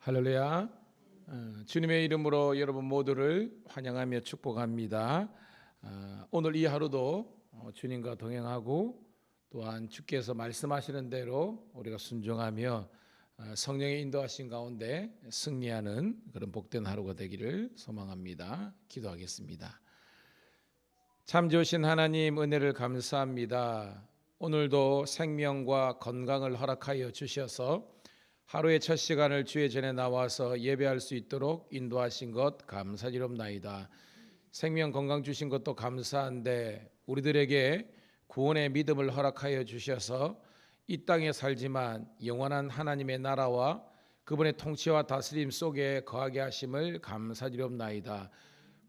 할렐루야. 주님의 이름으로 여러분 모두를 환영하며 축복합니다. 오늘 이 하루도 주님과 동행하고 또한 주께서 말씀하시는 대로 우리가 순종하며 성령의 인도하신 가운데 승리하는 그런 복된 하루가 되기를 소망합니다. 기도하겠습니다. 참 좋으신 하나님, 은혜를 감사합니다. 오늘도 생명과 건강을 허락하여 주셔서 하루의 첫 시간을 주의 전에 나와서 예배할 수 있도록 인도하신 것 감사드립나이다. 생명 건강 주신 것도 감사한데 우리들에게 구원의 믿음을 허락하여 주셔서 이 땅에 살지만 영원한 하나님의 나라와 그분의 통치와 다스림 속에 거하게 하심을 감사드립나이다.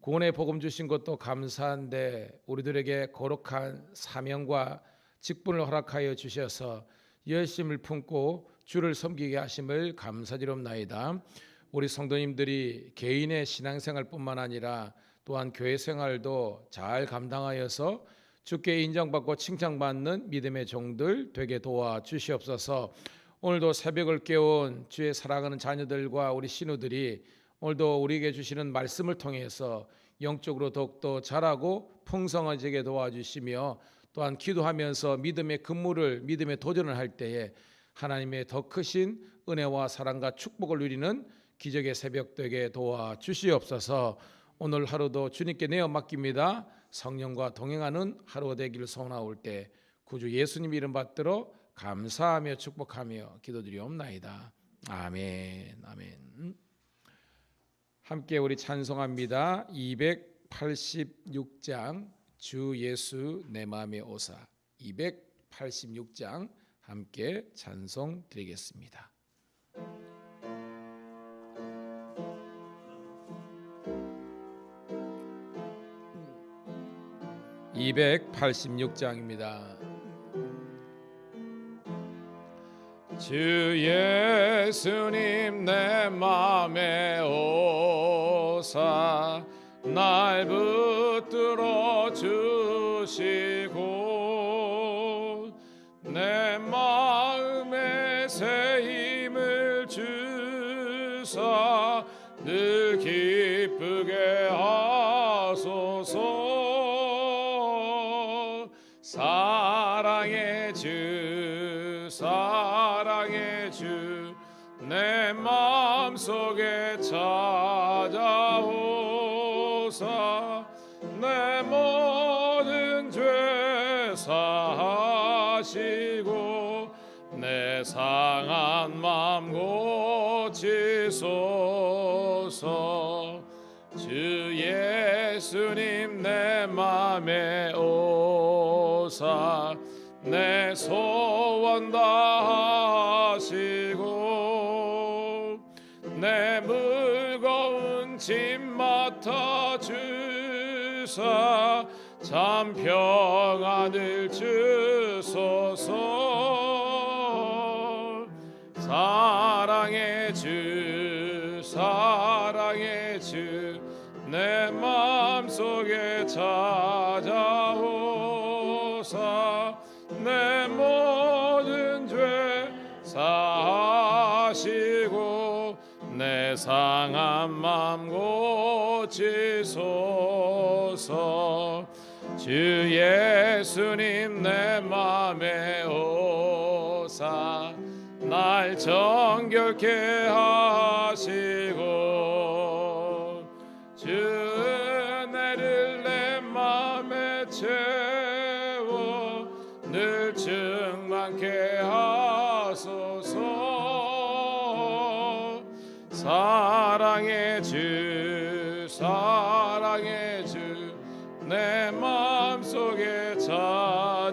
구원의 복음 주신 것도 감사한데 우리들에게 거룩한 사명과 직분을 허락하여 주셔서 열심을 품고 주를 섬기게 하심을 감사드립나이다. 우리 성도님들이 개인의 신앙생활뿐만 아니라 또한 교회 생활도 잘 감당하여서 주께 인정받고 칭찬받는 믿음의 종들 되게 도와주시옵소서. 오늘도 새벽을 깨운 주의 사랑하는 자녀들과 우리 신우들이 오늘도 우리에게 주시는 말씀을 통해서 영적으로 더욱더 자라고 풍성해지게 도와주시며 또한 기도하면서 믿음의 근무를 믿음의 도전을 할 때에 하나님의 더 크신 은혜와 사랑과 축복을 누리는 기적의 새벽 되게 도와주시옵소서. 오늘 하루도 주님께 내어 맡깁니다. 성령과 동행하는 하루가 되기를 소원하올 때 구주 예수님 이름 받들어 감사하며 축복하며 기도드리옵나이다. 아멘. 아멘. 함께 우리 찬송합니다. 286장 주 예수 내 마음에 오사. 286장 함께 찬송 드리겠습니다. 286장입니다. 주 예수님 내 맘에 오사 날 붙들어 주시고 내 마음에 새 힘을 주사 늘 기쁘게 하소서. 사랑의 주 사랑의 주 내 마음속에 찾아오사 내 모든 죄 사하시고 내 상한 맘 고치소서. 주 예수님 내 맘에 오사 내 소원 다하시고 내 무거운 짐 맡아 주사 참 평안을 주소서. 사랑의 주 사랑의 주 내 마음속에 찾아오사 내 모든 죄 사하시고 내 상한 맘 고치소서. 주 예수님 내 맘에 오사 날 정결케 하시고 주 은혜를 내 맘에 채워 늘 충만케 하소서. 사랑의 주 사랑의 주 내 마음속에 찾아오사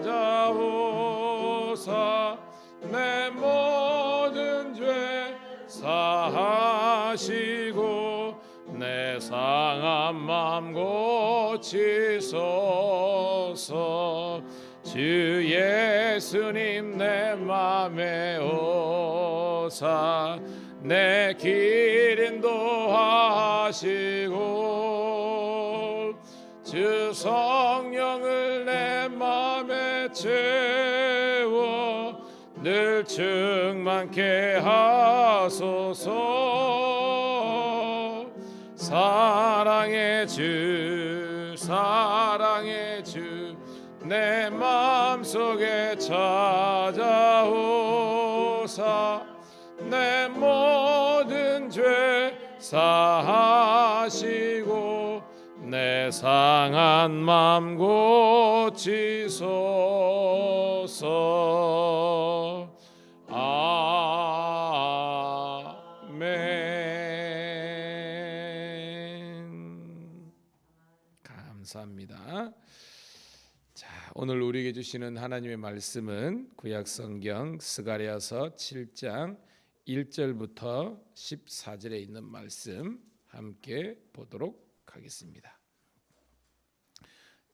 내 모든 죄 사하시고 내 상한 맘 고치소서. 주 예수님 내 맘에 오사 내 길 인도하시고 주 성령을 내 맘에 채워 늘 충만케 하소서. 사랑의 주 사랑의 주 내 마음속에 찾아오사 내 모든 죄 사하시고 내 상한 맘 고치소서. 아멘. 감사합니다. 자, 오늘 우리에게 주시는 하나님의 말씀은 구약성경 스가랴서 7장 1절부터 14절에 있는 말씀 함께 보도록 하겠습니다.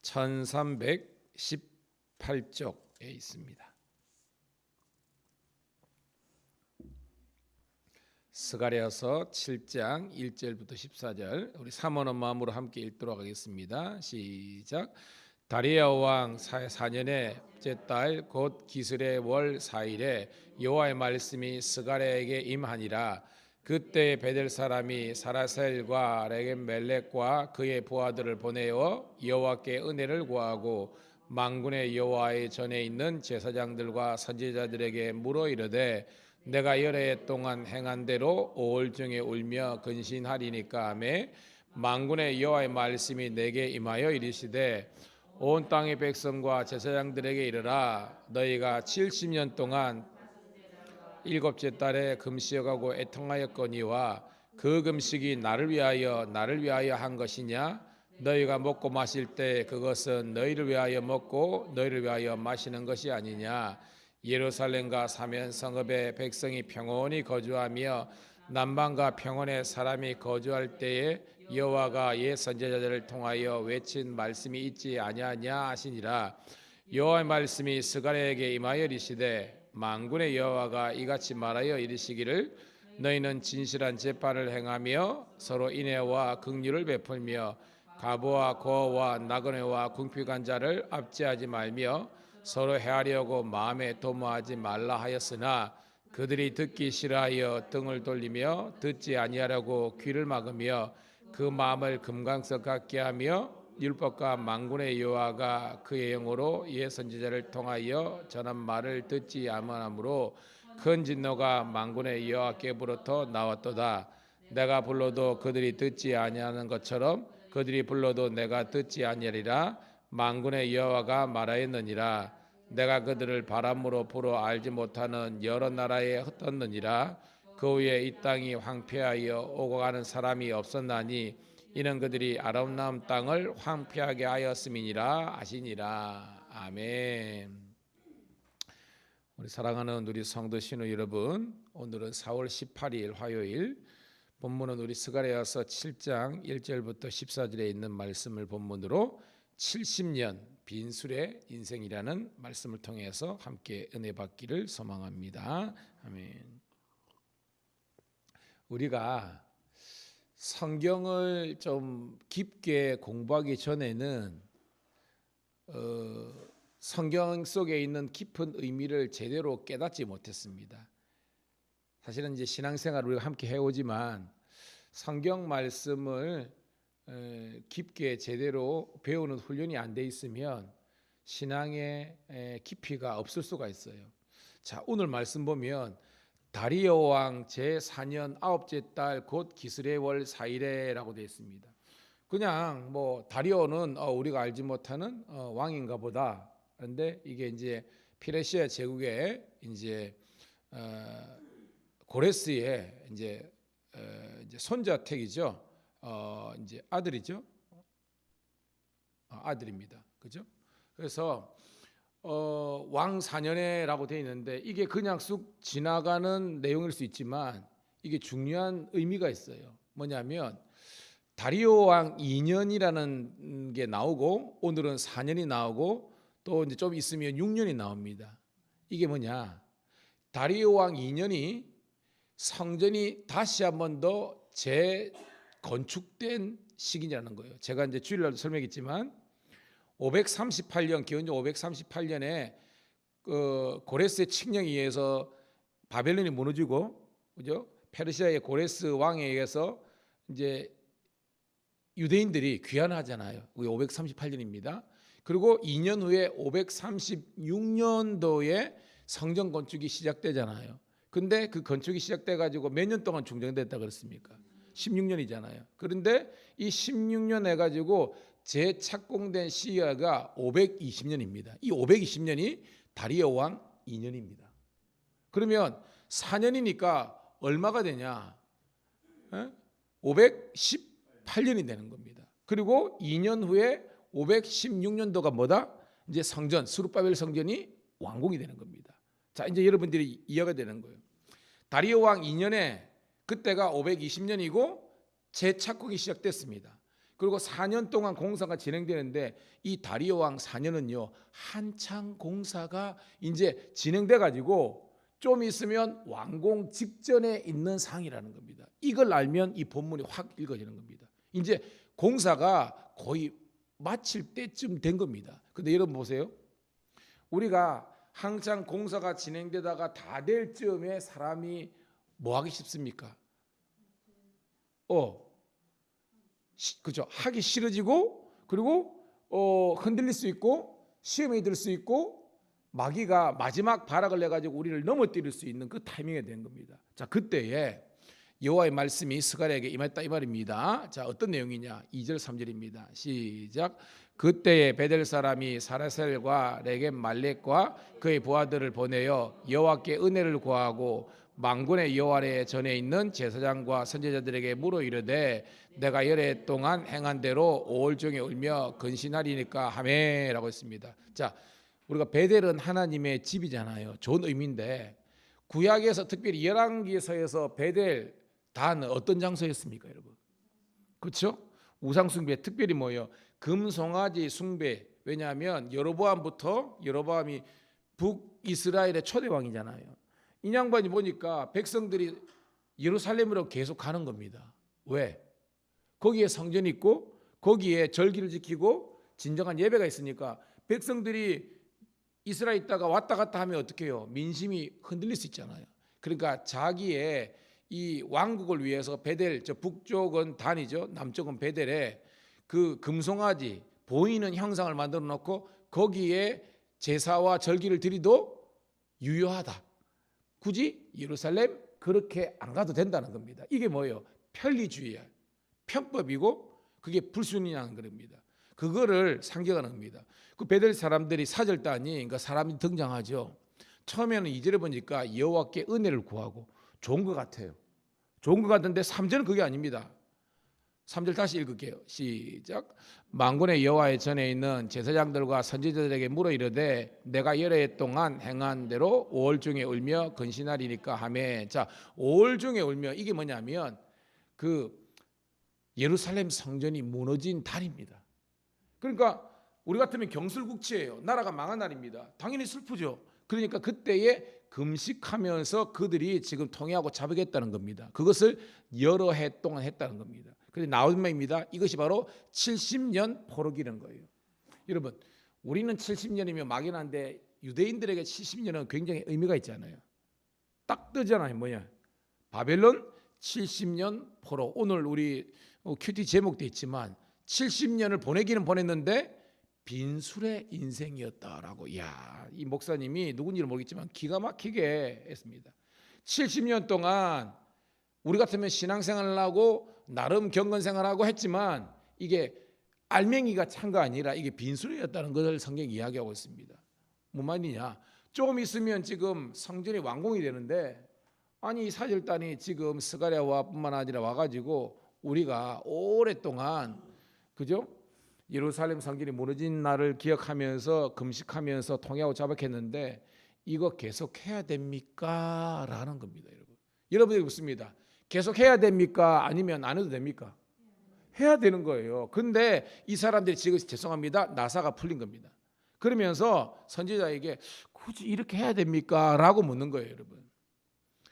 1318쪽에 있습니다. 스가랴서 7장 1절부터 14절 우리 사모하는 마음으로 함께 읽도록 하겠습니다. 시작. 다리아 왕 4년에 제 딸 곧 기슬의 월 4일에 여호와의 말씀이 스가랴에게 임하니라. 그때 베델 사람이 사라셀과 레겜멜렉과 그의 부하들을 보내어 여호와께 은혜를 구하고 만군의 여호와의 전에 있는 제사장들과 선지자들에게 물어 이르되 내가 여러 해 동안 행한 대로 5월 중에 울며 근신하리니까 하매 만군의 여호와의 말씀이 내게 임하여 이르시되 온 땅의 백성과 제사장들에게 이르라. 너희가 70년 동안 일곱째 달에 금식하고 애통하였거니와 그 금식이 나를 위하여 한 것이냐? 너희가 먹고 마실 때 그것은 너희를 위하여 먹고 너희를 위하여 마시는 것이 아니냐? 예루살렘과 사면 성읍에 백성이 평온히 거주하며 남방과 평원에 사람이 거주할 때에 여호와가 옛 선지자들을 통하여 외친 말씀이 있지 아니하냐 하시니라. 여호와의 말씀이 스가랴에게 임하여 이르시되 만군의 여호와가 이같이 말하여 이르시기를 너희는 진실한 재판을 행하며 서로 인애와 긍휼을 베풀며 가부와 고아와 나그네와 궁핍한 자를 압제하지 말며 서로 해하려고 마음에 도모하지 말라 하였으나 그들이 듣기 싫어하여 등을 돌리며 듣지 아니하려고 귀를 막으며 그 마음을 금강석 같게 하며 율법과 만군의 여호와가 그의 영으로 옛 선지자를 통하여 전한 말을 듣지 아니하므로 큰 진노가 만군의 여호와께로부터 나왔도다. 내가 불러도 그들이 듣지 아니하는 것처럼 그들이 불러도 내가 듣지 아니하리라. 만군의 여호와가 말하였느니라. 내가 그들을 바람으로 불어 알지 못하는 여러 나라에 흩었느니라. 그 후에 이 땅이 황폐하여 오고 가는 사람이 없었나니 이는 그들이 아름다운 땅을 황폐하게 하였음이니라 하시니라. 아멘. 우리 사랑하는 우리 성도 신우 여러분, 오늘은 4월 18일 화요일, 본문은 우리 스가랴서 7장 1절부터 14절에 있는 말씀을 본문으로 70년 빈술의 인생이라는 말씀을 통해서 함께 은혜 받기를 소망합니다. 아멘. 우리가 성경을 좀 깊게 공부하기 전에는 성경 속에 있는 깊은 의미를 제대로 깨닫지 못했습니다. 사실은 이제 신앙생활을 우리가 함께 해오지만 성경 말씀을 깊게 제대로 배우는 훈련이 안 돼 있으면 신앙의 깊이가 없을 수가 있어요. 자, 오늘 말씀 보면 다리오 왕 제4년 9째 달 곧 기슬의 월 4일에라고 되어 있습니다. 그냥 뭐 다리오는 우리가 알지 못하는 왕인가 보다. 그런데 이게 이제 페르시아 제국의 이제 고레스의 이제 손자택이죠. 이제 아들이죠. 아들입니다. 그죠? 그래서 왕 4년에라고 되어 있는데 이게 그냥 쑥 지나가는 내용일 수 있지만 이게 중요한 의미가 있어요. 뭐냐면 다리오 왕 2년이라는 게 나오고 오늘은 4년이 나오고 또 이제 좀 있으면 6년이 나옵니다. 이게 뭐냐? 다리오 왕 2년이 성전이 다시 한 번 더 재건축된 시기냐는 거예요. 제가 이제 주일날 설명했지만 538년 기원전 538년에 그 고레스의 칙령에 의해서 바벨론이 무너지고, 그죠? 페르시아의 고레스 왕에 의해서 이제 유대인들이 귀환하잖아요. 그게 538년입니다. 그리고 2년 후에 536년도에 성전 건축이 시작되잖아요. 근데 그 건축이 시작돼 가지고 몇 년 동안 중정됐다 그랬습니까? 16년이잖아요. 그런데 이 16년 해 가지고 재착공된 시기가 520년입니다. 이 520년이 다리오 왕 2년입니다. 그러면 4년이니까 얼마가 되냐? 518년이 되는 겁니다. 그리고 2년 후에 516년도가 뭐다? 이제 성전, 스룹바벨 성전이 완공이 되는 겁니다. 자, 이제 여러분들이 이해가 되는 거예요. 다리오 왕 2년에 그때가 520년이고 재착공이 시작됐습니다. 그리고 4년 동안 공사가 진행되는데 이 다리오 왕 4년은요 한창 공사가 이제 진행돼 가지고 좀 있으면 완공 직전에 있는 상이라는 겁니다. 이걸 알면 이 본문이 확 읽어지는 겁니다. 이제 공사가 거의 마칠 때쯤 된 겁니다. 근데 여러분 보세요. 우리가 항상 공사가 진행되다가 다 될 즈음에 사람이 뭐 하기 쉽습니까? 그죠? 하기 싫어지고, 그리고 흔들릴 수 있고, 시험에 들 수 있고, 마귀가 마지막 발악을 내 가지고 우리를 넘어뜨릴 수 있는 그 타이밍에 된 겁니다. 자, 그때에 여호와의 말씀이 스가랴에게 임했다 이 말입니다. 자, 어떤 내용이냐? 2절 3절입니다. 시작. 그때에 베델 사람이 사라셀과 레겜 말렉과 그의 부하들을 보내어 여호와께 은혜를 구하고 만군의 여호와의 전에 있는 제사장과 선지자들에게 물어 이르되 내가 열해 동안 행한 대로 5월 중에 울며 근신하리니까 하매라고 했습니다. 자, 우리가 베델은 하나님의 집이잖아요. 좋은 의미인데 구약에서 특별히 열왕기서에서 베델 단 어떤 장소였습니까, 여러분? 그렇죠? 우상 숭배, 특별히 뭐예요? 금송아지 숭배. 왜냐하면 여로보암이 북이스라엘의 초대 왕이잖아요. 이 양반이 보니까 백성들이 예루살렘으로 계속 가는 겁니다. 왜? 거기에 성전이 있고 거기에 절기를 지키고 진정한 예배가 있으니까 백성들이 이스라엘 있다가 왔다 갔다 하면 어떻게 해요? 민심이 흔들릴 수 있잖아요. 그러니까 자기의 이 왕국을 위해서 베델, 저 북쪽은 단이죠. 남쪽은 베델에 그 금송아지 보이는 형상을 만들어 놓고 거기에 제사와 절기를 드리도 유효하다. 굳이 예루살렘 그렇게 안 가도 된다는 겁니다. 이게 뭐예요? 편리주의야. 편법이고 그게 불순이라는 겁니다. 그거를 상징하는 겁니다. 그 베델 사람들이 사절단이 그러니까 사람이 등장하죠. 처음에는 2절에 보니까 여호와께 은혜를 구하고 좋은 것 같아요. 좋은 것 같은데 3절은 그게 아닙니다. 3절 다시 읽을게요. 시작. 만군의 여호와의 전에 있는 제사장들과 선지자들에게 물어 이르되 내가 열해 동안 행한 대로 5월 중에 울며 근신하리니까 하매. 자, 5월 중에 울며 이게 뭐냐면 그 예루살렘 성전이 무너진 달입니다. 그러니까 우리 같으면 경술국치예요. 나라가 망한 날입니다. 당연히 슬프죠. 그러니까 그때에 금식하면서 그들이 지금 통회하고 자백했다는 겁니다. 그것을 여러 해 동안 했다는 겁니다. 그래서 나온 말입니다. 이것이 바로 70년 포로기라는 거예요. 여러분, 우리는 70년이면 막연한데 유대인들에게 70년은 굉장히 의미가 있잖아요. 딱 뜨잖아요. 뭐냐? 바벨론 70년 포로. 오늘 우리 큐티 제목도 있지만 70년을 보내기는 보냈는데 빈술의 인생이었다라고. 이야, 이 목사님이 누군지는 모르겠지만 기가 막히게 했습니다. 70년 동안 우리 같으면 신앙생활을 하고 나름 경건생활하고 했지만 이게 알맹이가 찬 거 아니라 이게 빈술이었다는 것을 성경이 이야기하고 있습니다. 뭔 말이냐? 조금 있으면 지금 성전이 완공이 되는데 아니 이 사절단이 지금 스가랴와 뿐만 아니라 와가지고 우리가 오랫동안 그죠? 예루살렘 성전이 무너진 날을 기억하면서 금식하면서 통회하고 자백했는데 이거 계속 해야 됩니까? 라는 겁니다, 여러분. 여러분들이 묻습니다. 계속 해야 됩니까? 아니면 안 해도 됩니까? 해야 되는 거예요. 근데 이 사람들이 지금 죄송합니다. 나사가 풀린 겁니다. 그러면서 선지자에게 굳이 이렇게 해야 됩니까? 라고 묻는 거예요, 여러분.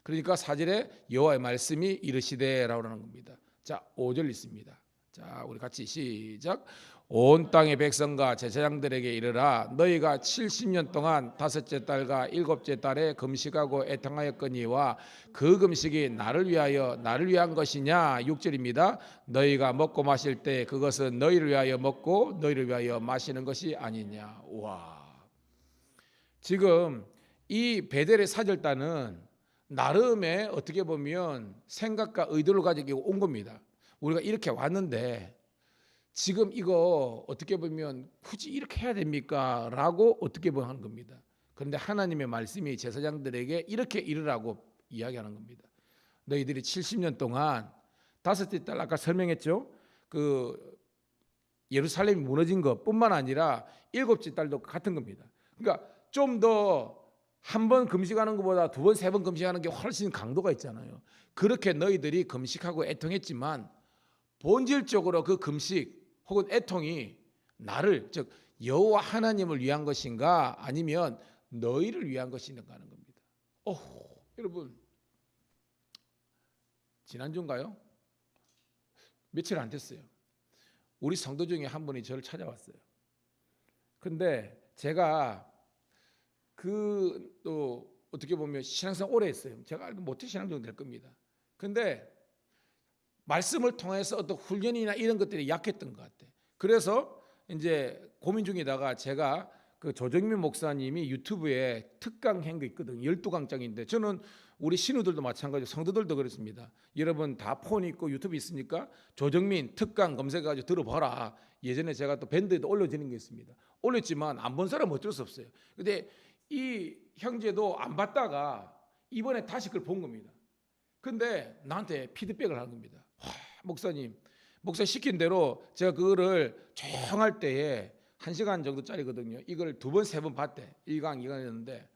그러니까 4절에 여호와의 말씀이 이르시되라고 하는 겁니다. 자, 5절 있습니다. 자, 우리 같이 시작. 온 땅의 백성과 제사장들에게 이르라. 너희가 70년 동안 다섯째 달과 일곱째 달에 금식하고 애통하였거니와 그 금식이 나를 위한 것이냐. 6절입니다. 너희가 먹고 마실 때 그것은 너희를 위하여 먹고 너희를 위하여 마시는 것이 아니냐. 와, 지금 이 베델의 사절단은 나름의 어떻게 보면 생각과 의도를 가지고 온 겁니다. 우리가 이렇게 왔는데 지금 이거 어떻게 보면 굳이 이렇게 해야 됩니까? 라고 어떻게 보면 하는 겁니다. 그런데 하나님의 말씀이 제사장들에게 이렇게 이르라고 이야기하는 겁니다. 너희들이 70년 동안 다섯째 달 아까 설명했죠. 그 예루살렘이 무너진 것뿐만 아니라 일곱째 달도 같은 겁니다. 그러니까 좀 더 한 번 금식하는 것보다 두 번, 세 번 금식하는 게 훨씬 강도가 있잖아요. 그렇게 너희들이 금식하고 애통했지만 본질적으로 그 금식 혹은 애통이 나를, 즉 여호와 하나님을 위한 것인가 아니면 너희를 위한 것인가 하는 겁니다. 여러분, 지난주인가요? 며칠 안 됐어요. 우리 성도 중에 한 분이 저를 찾아왔어요. 근데 제가 또 어떻게 보면 신앙생활 오래 했어요. 제가 알고 못해 신앙 정도 될 겁니다. 근데 말씀을 통해서 어떤 훈련이나 이런 것들이 약했던 것 같아요. 그래서 이제 고민 중이다가 제가 그 조정민 목사님이 유튜브에 특강 거 있거든요. 12강짜리인데 저는 우리 신우들도 마찬가지로 성도들도 그렇습니다. 여러분 다 폰 있고 유튜브 있으니까 조정민 특강 검색해가지고 들어봐라. 예전에 제가 또 밴드에도 올려지는 게 있습니다. 올렸지만 안 본 사람은 어쩔 수 없어요. 근데 이 형제도 안 봤다가 이번에 다시 그걸 본 겁니다. 근데 나한테 피드백을 하는 겁니다. 목사님 시킨 대로 제가 그거를 조용할 때에 1시간 정도짜리거든요. 이걸 두 번, 세 번 봤대. 1강, 2강이었는데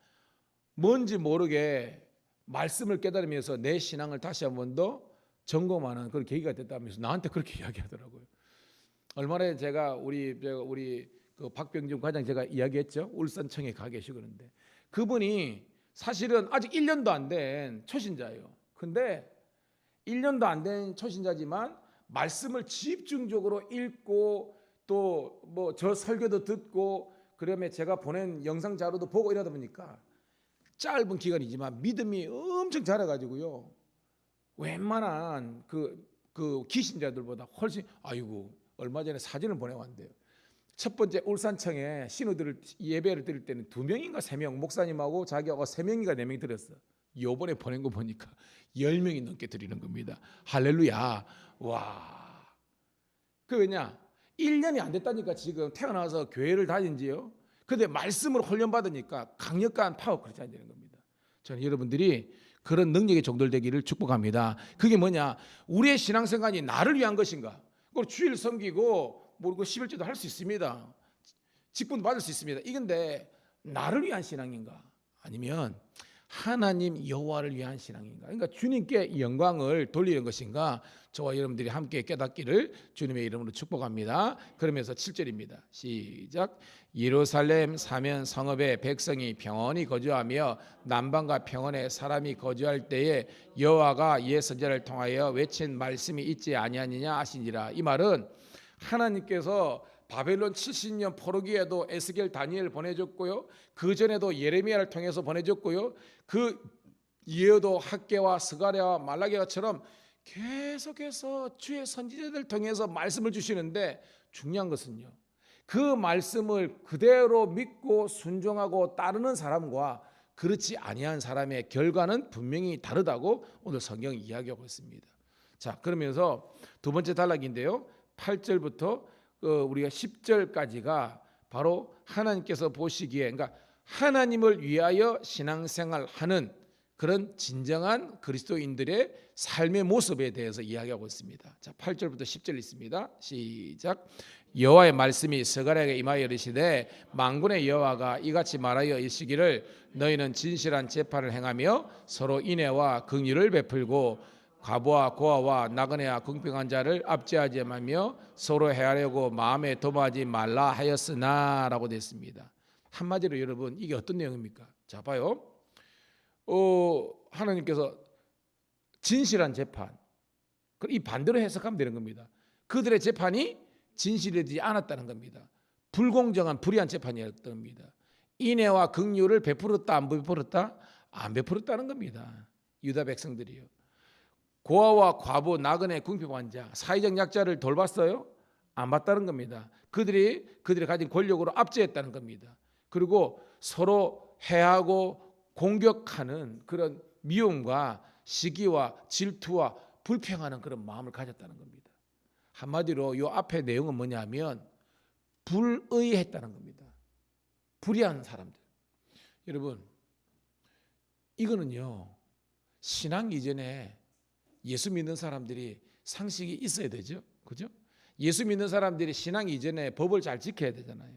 뭔지 모르게 말씀을 깨달으면서 내 신앙을 다시 한 번 더 점검하는 그런 계기가 됐다면서 나한테 그렇게 이야기하더라고요. 얼마 전에 제가 우리 그 박병준 과장 제가 이야기했죠. 울산청에 가 계시는데 그분이 사실은 아직 1년도 안 된 초신자예요. 근데 1년도 안 된 초신자지만 말씀을 집중적으로 읽고 또 뭐 저 설교도 듣고 그러면 제가 보낸 영상 자료도 보고 이러다 보니까 짧은 기간이지만 믿음이 엄청 자라가지고요. 웬만한 그 기신자들보다 훨씬 얼마 전에 사진을 보내왔는데요. 첫 번째 울산청에 신우들을 예배를 드릴 때는 2명인가 3명 목사님하고 자기하고 3명인가 4명이 드렸어. 요번에 보낸 거 보니까 10명이 넘게 드리는 겁니다. 할렐루야. 와. 왜냐? 1년이 안 됐다니까. 지금 태어나서 교회를 다닌지요. 근데 말씀으로 훈련받으니까 강력한 파워 크리스찬이 되는 겁니다. 저는 여러분들이 그런 능력이 종들되기를 축복합니다. 그게 뭐냐? 우리의 신앙생활이 나를 위한 것인가? 그걸 주일 섬기고 모르고 11조도 할 수 있습니다. 직분도 받을 수 있습니다. 이건데 나를 위한 신앙인가? 아니면 하나님 여호와를 위한 신앙인가? 그러니까 주님께 영광을 돌리는 것인가? 저와 여러분들이 함께 깨닫기를 주님의 이름으로 축복합니다. 그러면서 7절입니다. 시작. 예루살렘 사면 성읍에 백성이 평온히 거주하며 남방과 평원에 사람이 거주할 때에 여호와가 옛 선지자를 통하여 외친 말씀이 있지 아니하느냐 하시니라. 이 말은 하나님께서 바벨론 70년 포로기에도 에스겔 다니엘 보내줬고요. 그 전에도 예레미야를 통해서 보내줬고요. 그 이에도 학개와 스가랴와 말라기야처럼 계속해서 주의 선지자들 통해서 말씀을 주시는데 중요한 것은요. 그 말씀을 그대로 믿고 순종하고 따르는 사람과 그렇지 아니한 사람의 결과는 분명히 다르다고 오늘 성경이 이야기하고 있습니다. 자, 그러면서 두 번째 단락인데요. 8절부터 우리가 10절까지가 바로 하나님께서 보시기에, 그러니까 하나님을 위하여 신앙생활하는 그런 진정한 그리스도인들의 삶의 모습에 대해서 이야기하고 있습니다. 자, 8절부터 10절 있습니다. 시작. 여호와의 말씀이 스가랴에게 임하여 이르시되 만군의 여호와가 이같이 말하여 이르시기를 너희는 진실한 재판을 행하며 서로 인애와 긍휼을 베풀고 과부와 고아와 나그네와 궁핍한 자를 압제하지 말며 서로 헤아려고 마음에 도모하지 말라 하였으나 라고 됐습니다. 한마디로 여러분 이게 어떤 내용입니까? 자, 봐요. 하나님께서 진실한 재판, 이 반대로 해석하면 되는 겁니다. 그들의 재판이 진실이 되지 않았다는 겁니다. 불공정한 불의한 재판이었던 겁니다. 인애와 긍휼을 베풀었다 안 베풀었다? 안 베풀었다는 겁니다. 유다 백성들이요. 고아와 과부, 나그네, 궁핍환자, 사회적 약자를 돌봤어요? 안 봤다는 겁니다. 그들이 가진 권력으로 압제했다는 겁니다. 그리고 서로 해하고 공격하는 그런 미움과 시기와 질투와 불평하는 그런 마음을 가졌다는 겁니다. 한마디로 이 앞에 내용은 뭐냐면 불의했다는 겁니다. 불의한 사람들. 여러분, 이거는요, 신앙 이전에 예수 믿는 사람들이 상식이 있어야 되죠. 그죠? 예수 믿는 사람들이 신앙 이전에 법을 잘 지켜야 되잖아요.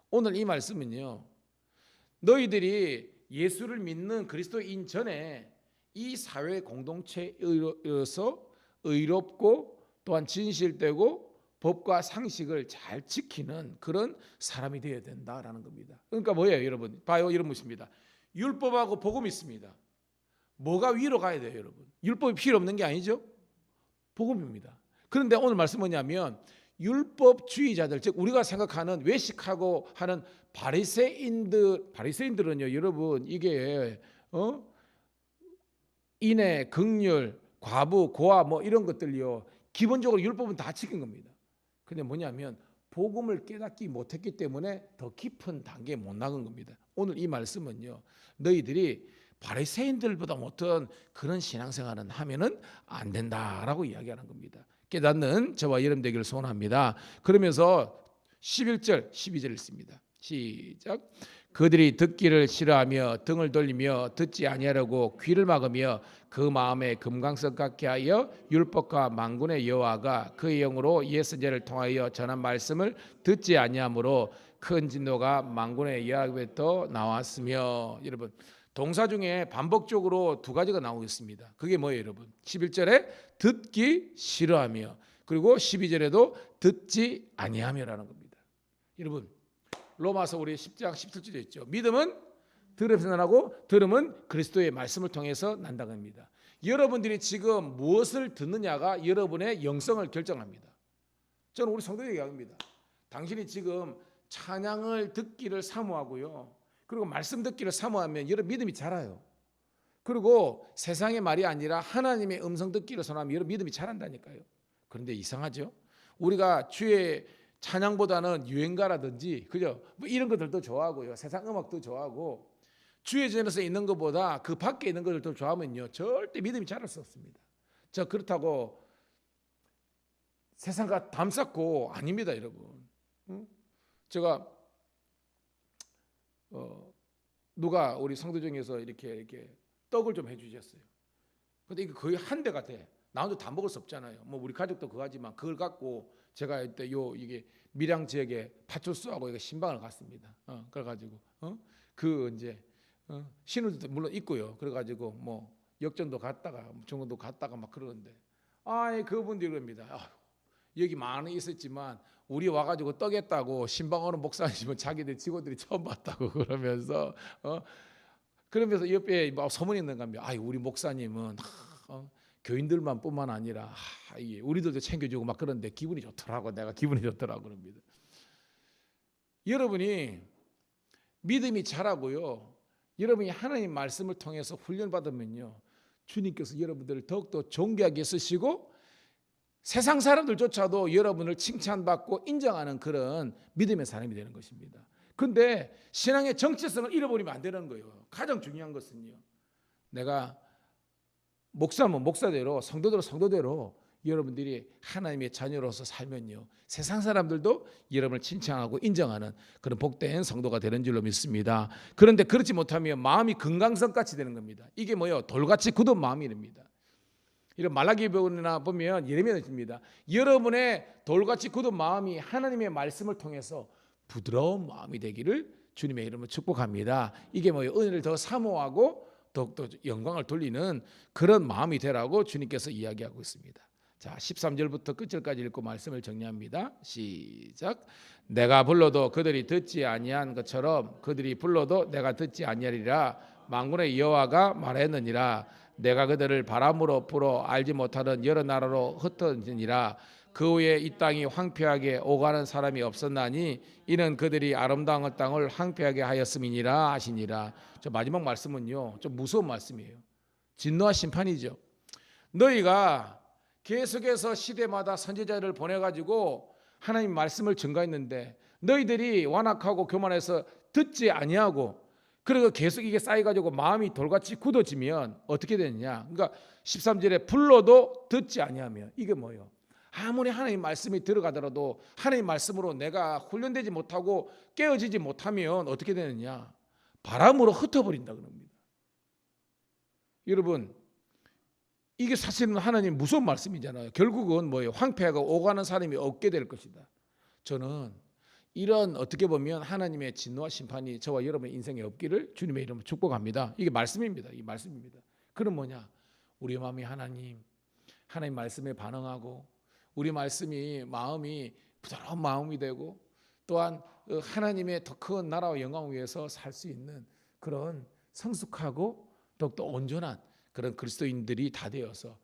오늘 이 말씀은요, 너희들이 예수를 믿는 그리스도인 전에 이 사회 공동체에서 의롭고 또한 진실되고 법과 상식을 잘 지키는 그런 사람이 되어야 된다라는 겁니다. 그러니까 뭐예요, 여러분? 봐요, 이런 것입니다. 율법하고 복음이 있습니다. 뭐가 위로 가야 돼요, 여러분? 율법이 필요 없는 게 아니죠. 복음입니다. 그런데 오늘 말씀 뭐냐면 율법주의자들, 즉 우리가 생각하는 외식하고 하는 바리새인들은요, 여러분, 이게 인애, 긍휼, 과부, 고아 뭐 이런 것들요, 기본적으로 율법은 다 지킨 겁니다. 근데 뭐냐면 복음을 깨닫지 못했기 때문에 더 깊은 단계에 못 나간 겁니다. 오늘 이 말씀은요, 너희들이 바리새인들보다 못한 그런 신앙생활은 하면은 안 된다라고 이야기하는 겁니다. 깨닫는 저와 여러분 되기를 소원합니다. 그러면서 11절, 12절 읽습니다. 시작. 그들이 듣기를 싫어하며 등을 돌리며 듣지 아니하려고 귀를 막으며 그 마음에 금강석 같게 하여 율법과 만군의 여호와가 그의 영으로 옛 선지자를 통하여 전한 말씀을 듣지 아니하므로 큰 진노가 만군의 여호와로부터 나왔으며. 여러분, 동사 중에 반복적으로 두 가지가 나오고 있습니다. 그게 뭐예요, 여러분? 11절에 듣기 싫어하며, 그리고 12절에도 듣지 아니하며라는 겁니다. 여러분, 로마서 우리 10장 17절에 있죠. 믿음은 들음에서 나고 들음은 그리스도의 말씀을 통해서 난다는 겁니다. 여러분들이 지금 무엇을 듣느냐가 여러분의 영성을 결정합니다. 저는 우리 성도에게 얘기합니다. 당신이 지금 찬양을 듣기를 사모하고요, 그리고 말씀 듣기를 사모하면 여러분 믿음이 자라요. 그리고 세상의 말이 아니라 하나님의 음성 듣기를 선호하면 여러분 믿음이 자란다니까요. 그런데 이상하죠? 우리가 주의 찬양보다는 유행가라든지 그죠? 뭐 이런 것들도 좋아하고요, 세상 음악도 좋아하고 주의 전에서 있는 것보다 그 밖에 있는 것들도 좋아하면요, 절대 믿음이 자랄 수 없습니다. 저 그렇다고 세상과 담쌓고 아닙니다, 여러분. 제가 누가 우리 성도 중에서 이렇게 떡을 좀 해주셨어요. 근데 이게 거의 한 대 같아. 나 혼자 다 먹을 수 없잖아요. 뭐 우리 가족도 그거 하지만 그걸 갖고 제가 이때 이게 밀양 지역에 파출소하고 이거 신방을 갔습니다. 그래가지고 그 이제 신우들도 물론 있고요. 그래가지고 뭐 역전도 갔다가 중원도 갔다가 막 그러는데 그분들이 그럽니다. 여기 많이 있었지만 우리 와가지고 떡 했다고 신방 오는 목사님은 자기들 직원들이 처음 봤다고 그러면서 그러면서 옆에 막 소문이 있는 겁니다. 우리 목사님은 교인들만 뿐만 아니라 우리들도 챙겨주고 막 그런데 기분이 좋더라고. 내가 기분이 좋더라고 그럽니다. 여러분이 믿음이 자라고요, 여러분이 하나님 말씀을 통해서 훈련받으면요, 주님께서 여러분들을 더욱더 존귀하게 쓰시고 세상 사람들조차도 여러분을 칭찬받고 인정하는 그런 믿음의 사람이 되는 것입니다. 그런데 신앙의 정체성을 잃어버리면 안 되는 거예요. 가장 중요한 것은요, 내가 목사면 목사대로, 성도대로 성도대로 여러분들이 하나님의 자녀로서 살면요, 세상 사람들도 여러분을 칭찬하고 인정하는 그런 복된 성도가 되는 줄로 믿습니다. 그런데 그렇지 못하면 마음이 금강석같이 되는 겁니다. 이게 뭐예요? 돌같이 굳은 마음이 됩니다. 이런 말라기보나 보면 예레미야입니다. 여러분의 돌같이 굳은 마음이 하나님의 말씀을 통해서 부드러운 마음이 되기를 주님의 이름으로 축복합니다. 이게 뭐예요? 은혜를 더 사모하고 더욱더 영광을 돌리는 그런 마음이 되라고 주님께서 이야기하고 있습니다. 자, 13절부터 끝절까지 읽고 말씀을 정리합니다. 시작. 내가 불러도 그들이 듣지 아니한 것처럼 그들이 불러도 내가 듣지 아니하리라. 만군의 여호와가 말했느니라. 내가 그들을 바람으로 불어 알지 못하는 여러 나라로 흩어지니라. 그 후에 이 땅이 황폐하게 오가는 사람이 없었나니 이는 그들이 아름다운 땅을 황폐하게 하였음이니라 하시니라. 저 마지막 말씀은요, 좀 무서운 말씀이에요. 진노와 심판이죠. 너희가 계속해서 시대마다 선지자를 보내가지고 하나님 말씀을 증거했는데 너희들이 완악하고 교만해서 듣지 아니하고, 그리고 계속 이게 쌓여가지고 마음이 돌같이 굳어지면 어떻게 되느냐. 그러니까 13절에 불러도 듣지 아니하면, 이게 뭐예요? 아무리 하나님 말씀이 들어가더라도 하나님 말씀으로 내가 훈련되지 못하고 깨어지지 못하면 어떻게 되느냐, 바람으로 흩어버린다 그럽니다. 여러분, 이게 사실은 하나님 무서운 말씀이잖아요. 결국은 뭐예요? 황폐하고 오가는 사람이 없게 될 것이다. 저는 이런, 어떻게 보면 하나님의 진노와 심판이 저와 여러분의 인생에 없기를 주님의 이름으로 축복합니다. 이게 말씀입니다. 이 말씀입니다. 그럼 뭐냐? 우리 마음이 하나님 말씀에 반응하고, 우리 말씀이 마음이 부드러운 마음이 되고, 또한 하나님의 더 큰 나라와 영광을 위해서 살 수 있는 그런 성숙하고 더욱더 온전한 그런 그리스도인들이 다 되어서,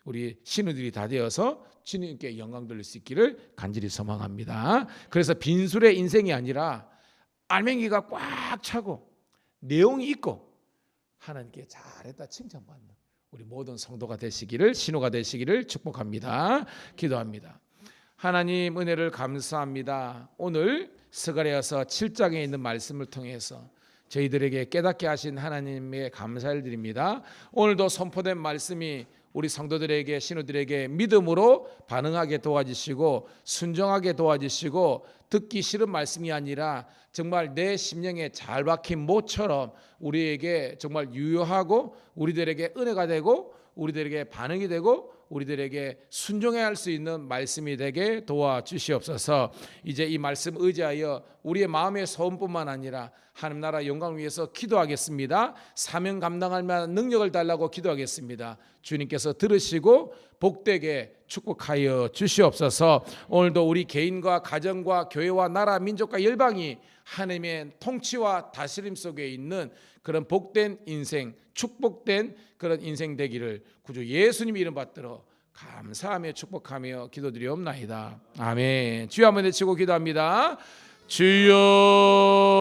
우리 신우들이 다 되어서 주님께 영광 돌릴 수 있기를 간절히 소망합니다. 그래서 빈술의 인생이 아니라 알맹이가 꽉 차고 내용이 있고 하나님께 잘했다 칭찬받는 우리 모든 성도가 되시기를, 신우가 되시기를 축복합니다. 기도합니다. 하나님 은혜를 감사합니다. 오늘 스가랴서 7장에 있는 말씀을 통해서 저희들에게 깨닫게 하신 하나님의 감사를 드립니다. 오늘도 선포된 말씀이 우리 성도들에게, 신우들에게 믿음으로 반응하게 도와주시고 순종하게 도와주시고, 듣기 싫은 말씀이 아니라 정말 내 심령에 잘 박힌 못처럼 우리에게 정말 유효하고 우리들에게 은혜가 되고 우리들에게 반응이 되고 우리들에게 순종해야 할 수 있는 말씀이 되게 도와주시옵소서. 이제 이 말씀 의지하여 우리의 마음의 소원뿐만 아니라 하나님 나라 영광을 위해서 기도하겠습니다. 사명 감당할 만한 능력을 달라고 기도하겠습니다. 주님께서 들으시고 복되게 축복하여 주시옵소서. 오늘도 우리 개인과 가정과 교회와 나라 민족과 열방이 하나님의 통치와 다스림 속에 있는 그런 복된 인생, 축복된 그런 인생 되기를 구주 예수님 이름 받들어 감사하며 축복하며 기도드리옵나이다. 아멘. 주여 한번 외치고 기도합니다. 주여.